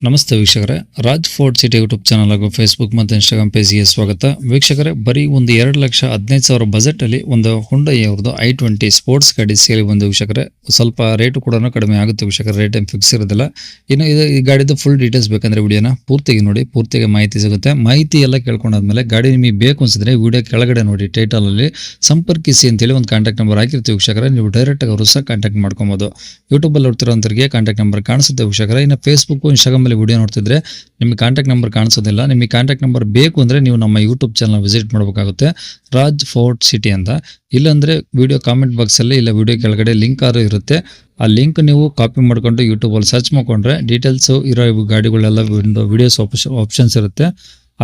ನಮಸ್ತೆ ವೀಕ್ಷಕರೇ, Raj fort city YouTube channel ಹಾಗೂ ಫೇಸ್ಬುಕ್ ಮತ್ತು ಇನ್ಸ್ಟಾಗ್ರಾಮ್ ಪೇಜ್ಗೆ ಸ್ವಾಗತ. ವೀಕ್ಷಕರೇ, ಬರೀ ಒಂದು 2,15,000 ಬಜೆಟಲ್ಲಿ ಒಂದು ಹುಂಡೈ ಅವ್ರದ್ದು i20 ಸ್ಪೋರ್ಟ್ಸ್ ಗಾಡಿ ಸೇಲ್ ಬಂದು ವೀಕ್ಷಕರೇ. ಸ್ವಲ್ಪ ರೇಟು ಕೂಡ ಕಡಿಮೆ ಆಗುತ್ತೆ ವೀಕ್ಷಕರೇ, ರೇಟ್ ಏನು ಫಿಕ್ಸ್ ಇರೋದಿಲ್ಲ. ಇನ್ನು ಈ ಗಾಡಿದು ಫುಲ್ ಡೀಟೇಲ್ಸ್ ಬೇಕಂದ್ರೆ ವಿಡಿಯೋನ ಪೂರ್ತಿಗೆ ನೋಡಿ, ಪೂರ್ತಿಗೆ ಮಾಹಿತಿ ಸಿಗುತ್ತೆ. ಮಾಹಿತಿ ಎಲ್ಲ ಕೇಳ್ಕೊಂಡಾದ್ಮೇಲೆ ಗಾಡಿ ನಿಮಗೆ ಬೇಕು ಅನ್ಸಿದ್ರೆ ವಿಡಿಯೋ ಕೆಳಗಡೆ ನೋಡಿ ಟೈಟಲಲ್ಲಿ ಸಂಪರ್ಕಿಸಿ ಅಂತೇಳಿ ಒಂದು ಕಾಂಟ್ಯಾಕ್ಟ್ ನಂಬರ್ ಹಾಕಿರ್ತೀವಿ ವೀಕ್ಷಕರೇ. ನೀವು ಡೈರೆಕ್ಟಾಗಿ ಅವರು ಸಹ ಕಾಂಟ್ಯಾಕ್ಟ್ ಮಾಡ್ಕೊಬೋದು. ಯೂಟ್ಯೂಬಲ್ಲಿ ನೋಡ್ತಿರೋಂಥವ್ರಿಗೆ ಕಾಂಟ್ಯಾಕ್ಟ್ ನಂಬರ್ ಕಾಣಿಸುತ್ತೆ ವೀಕ್ಷಕರೇ. ಇನ್ನು ಫೇಸ್ಬುಕ್ ಇನ್ಸ್ಟಾಗ್ರಾಮ್ ವಿಡಿಯೋ ನೋಡ್ತಿದ್ರೆ ನಿಮಗೆ ಕಾಂಟ್ಯಾಕ್ಟ್ ನಂಬರ್ ಕಾಣಿಸೋದಿಲ್ಲ. ನಿಮಗೆ ಕಾಂಟ್ಯಾಕ್ಟ್ ನಂಬರ್ ಬೇಕು ಅಂದ್ರೆ ನೀವು ನಮ್ಮ ಯೂಟ್ಯೂಬ್ ಚಾನಲ್ ವಿಸಿಟ್ ಮಾಡಬೇಕಾಗುತ್ತೆ, ರಾಜ್ ಫೋರ್ಟ್ ಸಿಟಿ ಅಂತ. ಇಲ್ಲಾಂದ್ರೆ ವಿಡಿಯೋ ಕಾಮೆಂಟ್ ಬಾಕ್ಸ್ ಅಲ್ಲಿ ಇಲ್ಲ ವಿಡಿಯೋ ಕೆಳಗಡೆ ಲಿಂಕ್ ಆರು ಇರುತ್ತೆ. ಆ ಲಿಂಕ್ ನೀವು ಕಾಪಿ ಮಾಡ್ಕೊಂಡು ಯೂಟ್ಯೂಬ್ ಅಲ್ಲಿ ಸರ್ಚ್ ಮಾಡ್ಕೊಂಡ್ರೆ ಡೀಟೇಲ್ಸ್ ಇರೋ ಗಾಡಿಗಳೆಲ್ಲ ವಿಡಿಯೋಸ್ ಆಪ್ಷನ್ಸ್ ಇರುತ್ತೆ.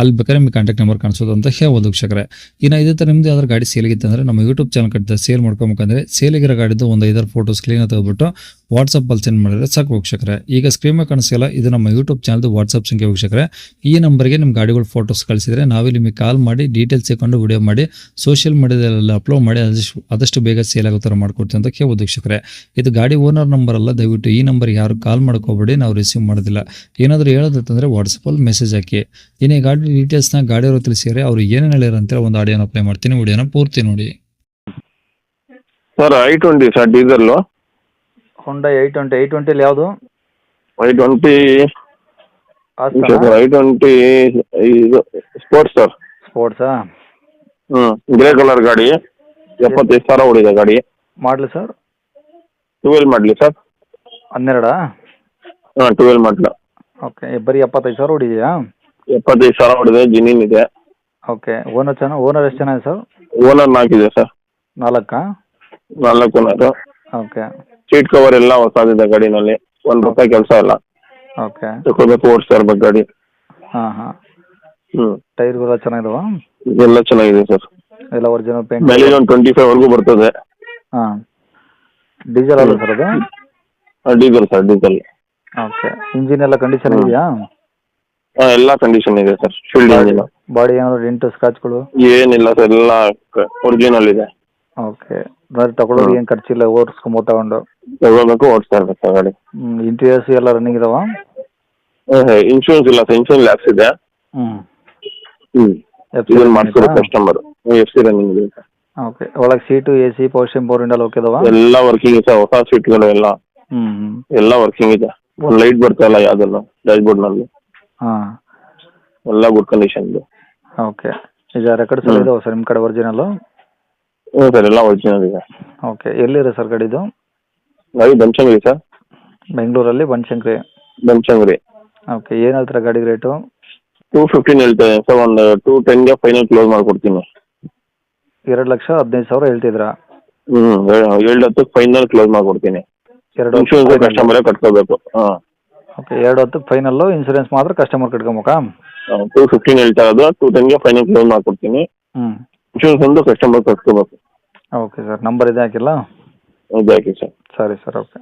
ಅಲ್ಲಿ ಬೇಕಾದ್ರೆ ನಿಮಗೆ ಕಾಂಟ್ಯಾಕ್ಟ್ ನಂಬರ್ ಕಾಣಿಸೋದು ಅಂತ ಹೇಳ್ಬೋದು ವೀಕ್ಷಕರೇ. ಇನ್ನು ಇದೇ ಥರ ನಿಮ್ದು ಯಾವ್ದಾದ್ರು ಗಾಡಿ ಸೇಲ್ಗಿತ್ತು ಅಂದರೆ ನಮ್ಮ ಯೂಟ್ಯೂಬ್ ಚಾನಲ್ ಕಟ್ಟಿದ ಸೇಲ್ ಮಾಡ್ಕೊಬೇಕಂದ್ರೆ ಸೇಲಿಗಿರೋ ಗಾಡಿದ್ದು ಒಂದು 5 ಫೋಟೋಸ್ ಕ್ಲೀನ್ ತೆಗೆದುಬಿಟ್ಟು ವಾಟ್ಸಪ್ಪಲ್ಲಿ ಸೆಂಡ್ ಮಾಡಿದ್ರೆ ಸಾಕು ವೀಕ್ಷಕರೇ. ಈಗ ಸ್ಕ್ರೀನ್ ಮೇಲೆ ಕಾಣಿಸಿಲ್ಲ, ಇದು ನಮ್ಮ ಯೂಟ್ಯೂಬ್ ಚಾನಲ್ದು ವಾಟ್ಸಪ್ ಸಂಖ್ಯೆ ವೀಕ್ಷಕರೇ. ಈ ನಂಬರ್ಗೆ ನಿಮ್ಮ ಗಾಡಿಗಳು ಫೋಟೋಸ್ ಕಳಿಸಿದ್ರೆ ನಾವೇ ನಿಮಗೆ ಕಾಲ್ ಮಾಡಿ ಡೀಟೇಲ್ಸ್ ತಗೊಂಡು ವಿಡಿಯೋ ಮಾಡಿ ಸೋಷಿಯಲ್ ಮೀಡಿಯಾದಲ್ಲೆಲ್ಲ ಅಪ್ಲೋಡ್ ಮಾಡಿ ಆದಷ್ಟು ಬೇಗ ಸೇಲ್ ಆಗೋ ಥರ ಮಾಡ್ಕೊಡ್ತೀವಿ ಅಂತ ಕೇಳ್ಬೋದು ವೀಕ್ಷಕರೇ. ಇದು ಗಾಡಿ ಓನರ್ ನಂಬರ್ ಅಲ್ಲ, ದಯವಿಟ್ಟು ಈ ನಂಬರ್ ಯಾರು ಕಾಲ್ ಮಾಡ್ಕೋಬೇಡಿ, ನಾವು ರಿಸೀವ್ ಮಾಡೋದಿಲ್ಲ. ಏನಾದರೂ ಹೇಳೋದಂತಂದರೆ ವಾಟ್ಸಪ್ಪಲ್ಲಿ ಮೆಸೇಜ್ ಹಾಕಿ. ಇನ್ನೇ ಗಾಡಿ ಡೀಟೇಲ್ಸ್ನ ಗಾಡಿಯವರು ತಿಳಿಸಿದರೆ ಅವರು ಏನೇನು ಹೇಳ್ಯಾರ ಅಂತೇಳಿ ಒಂದು ಆಡಿಯೋನ ಅಪ್ಲೈ ಮಾಡ್ತೀನಿ, ವಿಡಿಯೋನ ಪೂರ್ತಿ ನೋಡಿ. Sir i20 sir diesel. Honda ಐ20 ಯಾವುದು i20 i20 ಇದು ಸ್ಪೋರ್ಟ್ಸ್ ಸರ್. ಸ್ಪೋರ್ಟ್ಸಾ? ಗ್ರೇ ಕಲರ್ ಗಾಡಿ, 75,000 ಓಡಿದೆ ಗಾಡಿ. ಮಾಡಲಿ ಸರ್ 12 ಮಾಡಲಿ ಸರ್. 12? 12 ಮಾಡಲ. ಓಕೆ, ಬರೀ 75,000 ಹೊಡಿದೆಯಾ? 75,000 ಓಡಿದೆ, ಜಿನಿನ್ ಇದೆ. ಓಕೆ, ಓನರ್ ಎಷ್ಟು ಜನ ಇದೆ ಸರ್? ಓನರ್ 4 ಇದೆ sir. 4? 4 owner. Okay. Seat cover ಎಲ್ಲ ಹೊಸದಿದೆ ಗಾಡಿನಲ್ಲಿ, ಒಂದು ರೂಪಾಯಿ ಕೆಲಸ ಇಲ್ಲ. ಓಕೆ. ತಗೋಬೇಕು, ಓಡಿಸ್ತಾ ಇರ್ಬೇಕು ಗಾಡಿ. ಹಾಂ. ಟೈರ್ಗಳೆಲ್ಲ ಚೆನ್ನಾಗಿದಾವ? ಎಲ್ಲ ಚೆನ್ನಾಗಿದೆ ಸರ್. ಎಲ್ಲ ಒರಿಜಿನಲ್ ಪೇಂಟ್? ಮೈಲೇಜ್ ಒಂದು 25 ಬರ್ತದೆ. ಹಾಂ. ಡೀಸೆಲ್ ಅಲ್ಲ ಸರ್ ಅದು? Diesel sir, diesel. Okay. Engine ಎಲ್ಲ ಕಂಡೀಷನ್ ಇದೆಯಾ? ಎಲ್ಲ ಕಂಡೀಷನ್ ಇದೆ ಸರ್. Field engine. ಬಾಡಿ ಏನಾದ್ರು ಡೆಂಟು ಸ್ಕ್ರಾಚ್ಗಳು? ಏನಿಲ್ಲ ಸರ್, ಎಲ್ಲ ಒರಿಜಿನಲ್ ಇದೆ. ಓಕೆ. ತಗೊಳ್ಳೋದು ಏನು ಖರ್ಚಿಲ್ಲ, ಓಡಿಸ್ಕೊಂಬೋದು ತಗೊಂಡು? ತಗೋಬೇಕು, ಓಡಿಸ್ತಾ ಇರ್ಬೇಕು ಗಾಡಿ. ಇಂಟೀರಿಯರ್ಸ್ ಎಲ್ಲ ರನ್ನಿಂಗ್ ಇದಾವ? ಇನ್ಶೂರೆನ್ಸ್ ಇಲ್ಲ ಸರ್, ಇನ್ಶೂರೆನ್ಸ್ ಲ್ಯಾಪ್ಸ್ ಇದೆ. ಇದನ್ನ ಮಾಡಿಸ್ಕೊಬೇಕು ಕಸ್ಟಮರ್. FC ರನ್ನಿಂಗ್ ಇದೆ. ಓಕೆ. ಒಳಗೆ seat, AC, power steering, power window okay ಇದಾವ? ಎಲ್ಲ ವರ್ಕಿಂಗ್ ಇದೆ, ಹೊಸ ಸೀಟ್ಗಳು ಎಲ್ಲ ವರ್ಕಿಂಗ್ ಇದೆ. ಒಂದು ಲೈಟ್ ಬರ್ತಾ ಇಲ್ಲ ಯಾವ್ದನ್ನು ಡ್ಯಾಶ್ ಬೋರ್ಡ್ ನಲ್ಲಿ. ಹಾಂ. ಎಲ್ಲ ಗುಡ್ ಕಂಡೀಷನ್ ಇದೆ. ಓಕೆ. ಈಗ ರೆಕಾರ್ಡ್ಸ್ ಎಲ್ಲ ಇದಾವೆ ಸರ್ ನಿಮ್ಮ ಕಡೆ ಒರಿಜಿನಲ್ಲು? ಸರ್, ಎಲ್ಲ ಒರಿಜಿನಲ್ ಇದೆ. ಓಕೆ. ಎಲ್ಲಿದೆ ಸರ್ ಗಾಡಿದು? ಗಾಡಿ ಬನಶಂಕರಿ ಸರ್. ಬೆಂಗಳೂರಲ್ಲಿ ಬನಶಂಕರಿ? ಬನಶಂಕರಿ. ಓಕೆ. ಏನು ಹೇಳ್ತೀರಾ ಗಾಡಿ ರೇಟು? 215 ಹೇಳ್ತೇನೆ ಸರ್, ಒಂದು 210ಗೆ ಫೈನಲ್ ಕ್ಲೋಸ್ ಮಾಡ್ಕೊಡ್ತೀನಿ. 2,15,000 ಹೇಳ್ತಿದ್ರಾ? 710 ಫೈನಲ್ ಕ್ಲೋಸ್ ಮಾಡ್ಕೊಡ್ತೀನಿ. ಇನ್ಶೂರೆನ್ಸ್ ಕಸ್ಟಮರೇ ಕಟ್ಕೋಬೇಕು. ಓಕೆ. 210 ಫೈನಲ್ಲು, ಇನ್ಸೂರೆನ್ಸ್ ಮಾತ್ರ ಕಸ್ಟಮರ್ ಕಟ್ಕೊಬೇಕಾ? 215 ಹೇಳ್ತಾ ಇರೋದು, 210ಗೆ ಫೈನಲ್ ಕ್ಲೋಸ್ ಮಾಡ್ಕೊಡ್ತೀನಿ. ಇನ್ಶೂರೆನ್ಸ್ ಒಂದು ಕಸ್ಟಮರ್ ಕಟ್ಕೋಬೇಕು. Okay sir. ನಂಬರ್ ಇದೆ ಹಾಕಿಲ್ಲ? ಇದು ಹಾಕಿ ಸರ್. ಸರಿ ಸರ್, ಓಕೆ.